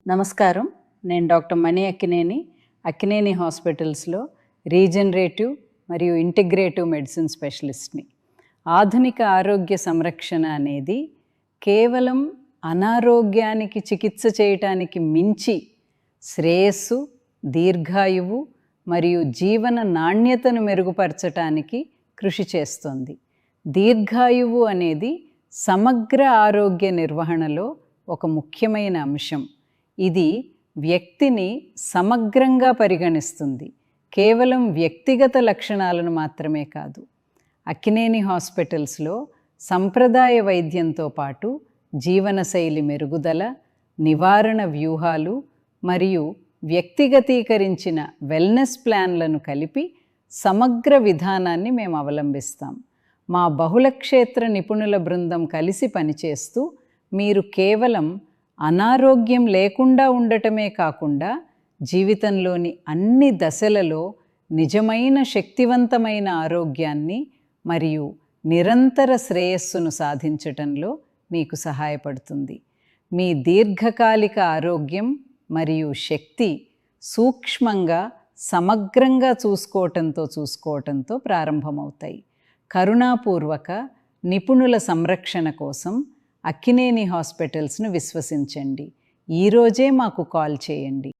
నమస్కారం. నేను డాక్టర్ మణి అక్కినేని, అక్కినేని హాస్పిటల్స్లో రీజనరేటివ్ మరియు ఇంటిగ్రేటివ్ మెడిసిన్ స్పెషలిస్ట్ని. ఆధునిక ఆరోగ్య సంరక్షణ అనేది కేవలం అనారోగ్యానికి చికిత్స చేయటానికి మించి శ్రేయస్సు, దీర్ఘాయువు మరియు జీవన నాణ్యతను మెరుగుపరచటానికి కృషి చేస్తుంది. దీర్ఘాయువు అనేది సమగ్ర ఆరోగ్య నిర్వహణలో ఒక ముఖ్యమైన అంశం. ఇది వ్యక్తిని సమగ్రంగా పరిగణిస్తుంది, కేవలం వ్యక్తిగత లక్షణాలను మాత్రమే కాదు. అక్కినేని హాస్పిటల్స్లో సంప్రదాయ వైద్యంతో పాటు జీవనశైలి మెరుగుదల, నివారణ వ్యూహాలు మరియు వ్యక్తిగతీకరించిన వెల్నెస్ ప్లాన్లను కలిపి సమగ్ర విధానాన్ని మేము అవలంబిస్తాం. మా బహుళక్షేత్ర నిపుణుల బృందం కలిసి పనిచేస్తూ మీరు కేవలం అనారోగ్యం లేకుండా ఉండటమే కాకుండా జీవితంలోని అన్ని దశలలో నిజమైన శక్తివంతమైన ఆరోగ్యాన్ని మరియు నిరంతర శ్రేయస్సును సాధించటంలో మీకు సహాయపడుతుంది. మీ దీర్ఘకాలిక ఆరోగ్యం మరియు శక్తి సూక్ష్మంగా సమగ్రంగా చూసుకోవటంతో ప్రారంభమవుతాయి. కరుణాపూర్వక నిపుణుల సంరక్షణ కోసం అక్కినేని హాస్పిటల్స్ను విశ్వసించండి. ఈరోజే మాకు కాల్ చేయండి.